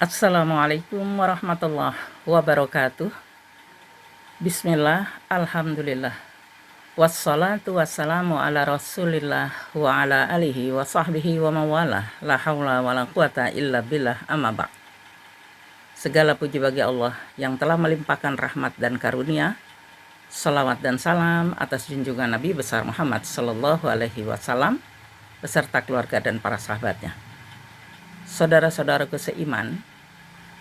Assalamualaikum warahmatullahi wabarakatuh. Bismillah, alhamdulillah. Wassalatu wassalamu ala rasulillah wa ala alihi wa sahbihi wa mawalah. La hawla wa la quwata illa billah amma ba'd. Segala puji bagi Allah yang telah melimpahkan rahmat dan karunia. Salawat dan salam atas junjungan Nabi besar Muhammad sallallahu alaihi wasallam beserta keluarga dan para sahabatnya. Saudara-saudaraku seiman,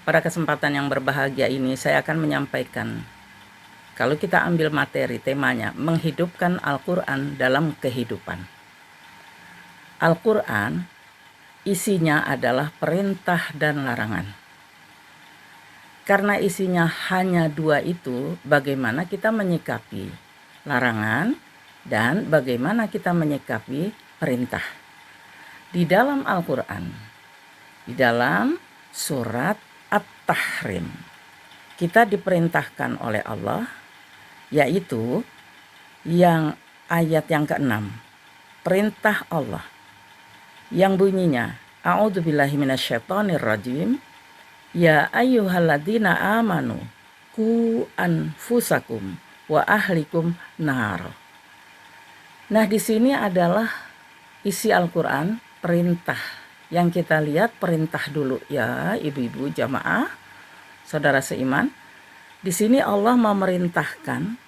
pada kesempatan yang berbahagia ini saya akan menyampaikan, kalau kita ambil materi temanya menghidupkan Al-Quran dalam kehidupan. Al-Quran isinya adalah perintah dan larangan. Karena isinya hanya dua itu, bagaimana kita menyikapi larangan dan bagaimana kita menyikapi perintah. Di dalam Al-Quran, di dalam surat At-Tahrim, kita diperintahkan oleh Allah, yaitu yang ayat yang ke-6, perintah Allah yang bunyinya, A'udzubillahi minasyaitonirrajim, ya ayyuhalladzina amanu qu anfusakum wa ahlikum nar. Nah, di sini adalah isi Al-Quran perintah. Yang kita lihat perintah dulu ya, ibu-ibu jamaah, saudara seiman. Di sini Allah memerintahkan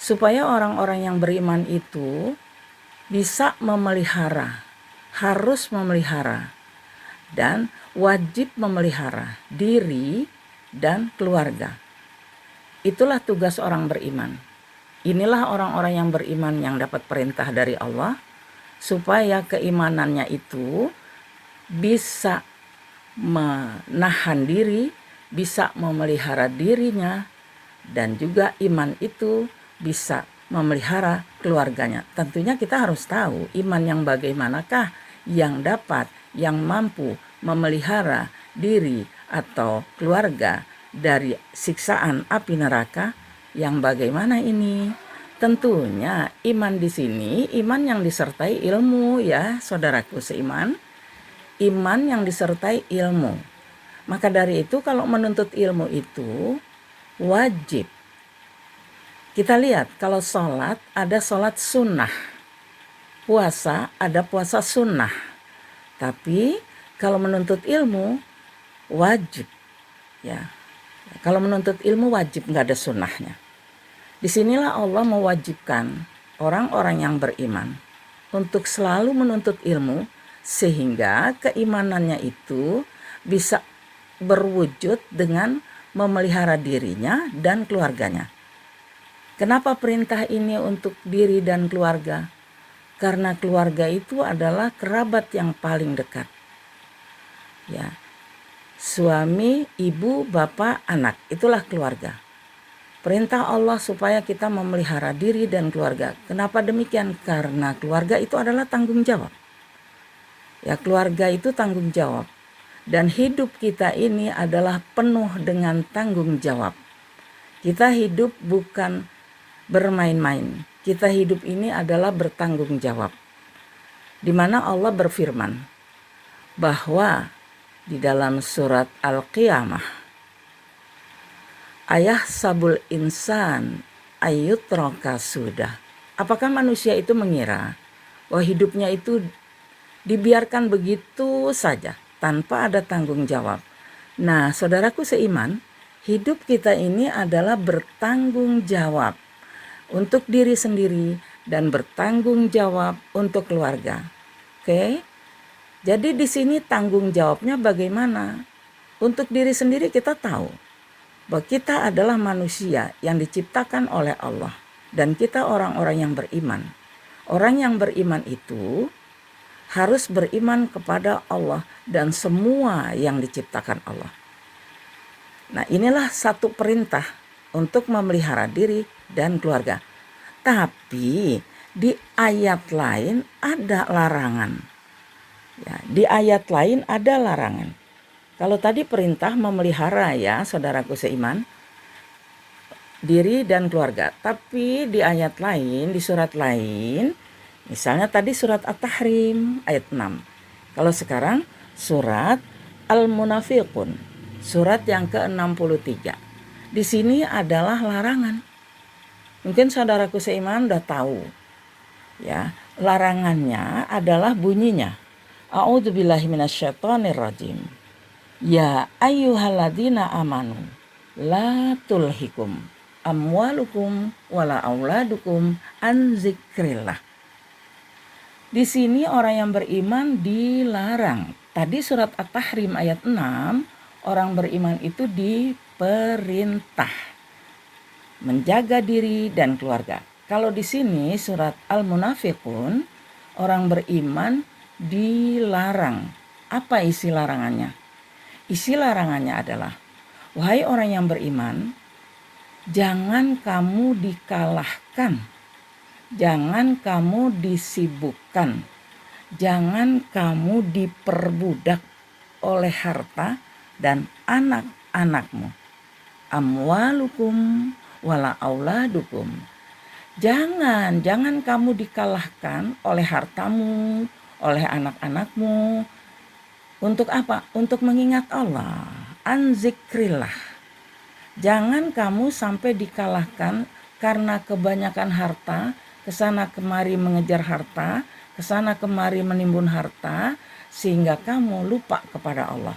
supaya orang-orang yang beriman itu bisa memelihara, harus memelihara, dan wajib memelihara diri dan keluarga. Itulah tugas orang beriman. Inilah orang-orang yang beriman yang dapat perintah dari Allah, supaya keimanannya itu bisa menahan diri, bisa memelihara dirinya, dan juga iman itu bisa memelihara keluarganya. Tentunya kita harus tahu iman yang bagaimanakah yang dapat, yang mampu memelihara diri atau keluarga dari siksaan api neraka yang bagaimana ini. Tentunya iman di sini iman yang disertai ilmu ya, saudaraku seiman. Iman yang disertai ilmu. Maka dari itu kalau menuntut ilmu itu wajib. Kita lihat kalau sholat ada sholat sunnah. Puasa ada puasa sunnah. Tapi kalau menuntut ilmu wajib. Ya. Kalau menuntut ilmu wajib, nggak ada sunnahnya. Disinilah Allah mewajibkan orang-orang yang beriman untuk selalu menuntut ilmu, sehingga keimanannya itu bisa berwujud dengan memelihara dirinya dan keluarganya. Kenapa perintah ini untuk diri dan keluarga? Karena keluarga itu adalah kerabat yang paling dekat. Ya. Suami, ibu, bapak, anak, itulah keluarga. Perintah Allah supaya kita memelihara diri dan keluarga. Kenapa demikian? Karena keluarga itu adalah tanggung jawab. Ya, keluarga itu tanggung jawab. Dan hidup kita ini adalah penuh dengan tanggung jawab. Kita hidup bukan bermain-main. Kita hidup ini adalah bertanggung jawab. Di mana Allah berfirman bahwa di dalam surat Al-Qiyamah, ayah sabul insan ayyutraka sudah. Apakah manusia itu mengira bahwa hidupnya itu dibiarkan begitu saja tanpa ada tanggung jawab? Nah, saudaraku seiman, hidup kita ini adalah bertanggung jawab untuk diri sendiri dan bertanggung jawab untuk keluarga. Oke? Jadi di sini tanggung jawabnya bagaimana? Untuk diri sendiri kita tahu bahwa kita adalah manusia yang diciptakan oleh Allah dan kita orang-orang yang beriman. Orang yang beriman itu harus beriman kepada Allah dan semua yang diciptakan Allah. Nah, inilah satu perintah untuk memelihara diri dan keluarga. Tapi di ayat lain ada larangan. Ya, di ayat lain ada larangan. Kalau tadi perintah memelihara ya, saudaraku seiman, diri dan keluarga. Tapi di ayat lain, di surat lain, misalnya tadi surat At-Tahrim ayat 6. Kalau sekarang surat Al-Munafiqun surat yang ke-63. Di sini adalah larangan. Mungkin saudaraku seiman udah tahu. Ya, larangannya adalah bunyinya. A'udzubillahi minasyaitonirrajim. Ya ayyuhalladzina amanu la tulhikum amwalukum wala auladukum an zikrillah. Di sini orang yang beriman dilarang. Tadi surat At-Tahrim ayat 6, orang beriman itu diperintah menjaga diri dan keluarga. Kalau di sini surat Al-Munafiqun, orang beriman dilarang. Apa isi larangannya? Isi larangannya adalah, wahai orang yang beriman, jangan kamu dikalahkan, jangan kamu disibukkan, jangan kamu diperbudak oleh harta dan anak-anakmu. Amwalukum wala auladukum. Jangan kamu dikalahkan oleh hartamu, oleh anak-anakmu. Untuk apa? Untuk mengingat Allah. An zikrillah. Jangan kamu sampai dikalahkan karena kebanyakan harta, kesana kemari mengejar harta, kesana kemari menimbun harta, sehingga kamu lupa kepada Allah.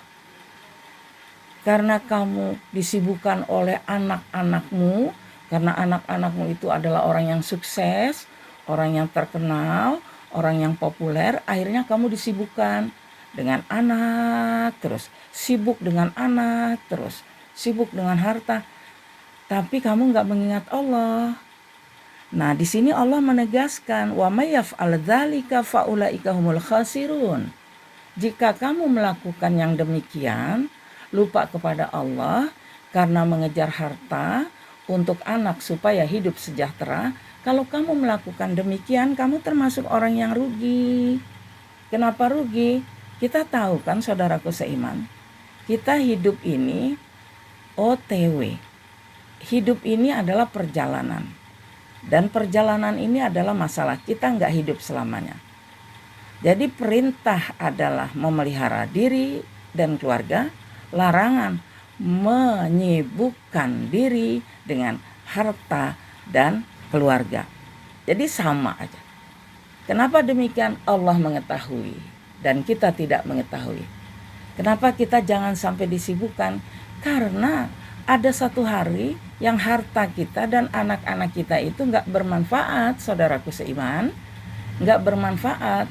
Karena kamu disibukkan oleh anak-anakmu, karena anak-anakmu itu adalah orang yang sukses, orang yang terkenal, orang yang populer, akhirnya kamu disibukkan dengan anak terus, sibuk dengan anak terus, sibuk dengan harta, tapi kamu nggak mengingat Allah. Nah, di sini Allah menegaskan, wa may yaf'al dzalika faulaika humul khasirun. Jika kamu melakukan yang demikian, lupa kepada Allah karena mengejar harta untuk anak supaya hidup sejahtera, kalau kamu melakukan demikian, kamu termasuk orang yang rugi. Kenapa rugi? Kita tahu kan saudaraku seiman, kita hidup ini OTW. Hidup ini adalah perjalanan. Dan perjalanan ini adalah masalah, kita nggak hidup selamanya. Jadi perintah adalah memelihara diri dan keluarga, larangan menyibukkan diri dengan harta dan keluarga. Jadi sama aja. Kenapa demikian? Allah mengetahui dan kita tidak mengetahui. Kenapa kita jangan sampai disibukkan? Karena ada satu hari yang harta kita dan anak-anak kita itu nggak bermanfaat, saudaraku seiman, nggak bermanfaat.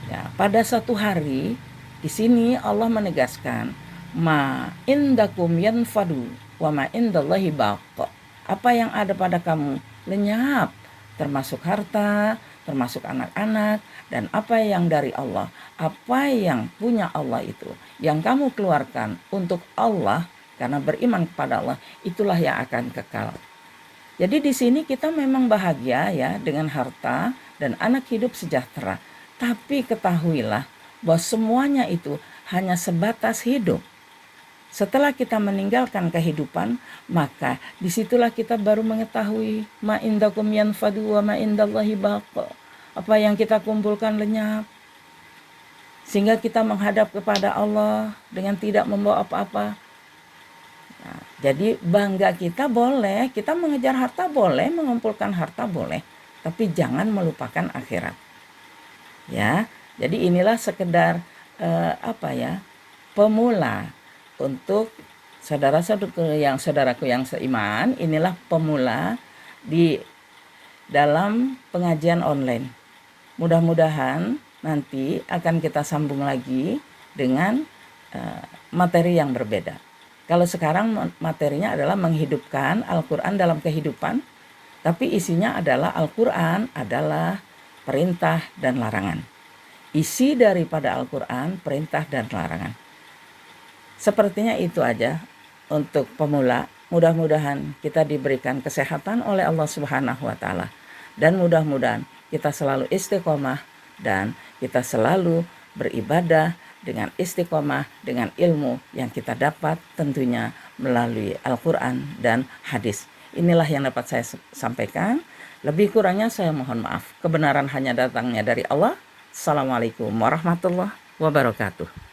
Ya, pada satu hari di sini Allah menegaskan, ma indakum yanfadu wa ma indallahi baq. Apa yang ada pada kamu lenyap, termasuk harta, termasuk anak-anak, dan apa yang dari Allah, apa yang punya Allah itu, yang kamu keluarkan untuk Allah karena beriman kepada Allah, itulah yang akan kekal. Jadi di sini kita memang bahagia ya dengan harta dan anak hidup sejahtera. Tapi ketahuilah bahwa semuanya itu hanya sebatas hidup. Setelah kita meninggalkan kehidupan, maka disitulah kita baru mengetahui ma indakum yanfadu wa ma indallahi baq. Apa yang kita kumpulkan lenyap. Sehingga kita menghadap kepada Allah dengan tidak membawa apa-apa. Nah, jadi bangga kita boleh, kita mengejar harta boleh, mengumpulkan harta boleh, tapi jangan melupakan akhirat. Ya, jadi inilah sekedar pemula untuk saudaraku yang seiman. Inilah pemula di dalam pengajian online. Mudah-mudahan nanti akan kita sambung lagi dengan materi yang berbeda. Kalau sekarang materinya adalah menghidupkan Al-Quran dalam kehidupan, tapi isinya adalah Al-Quran adalah perintah dan larangan. Isi daripada Al-Quran, perintah dan larangan. Sepertinya itu aja untuk pemula. Mudah-mudahan kita diberikan kesehatan oleh Allah Subhanahu wa Ta'ala. Dan mudah-mudahan kita selalu istiqomah dan kita selalu beribadah dengan istiqomah, dengan ilmu yang kita dapat tentunya melalui Al-Quran dan hadis. Inilah yang dapat saya sampaikan. Lebih kurangnya saya mohon maaf. Kebenaran hanya datangnya dari Allah. Assalamualaikum warahmatullahi wabarakatuh.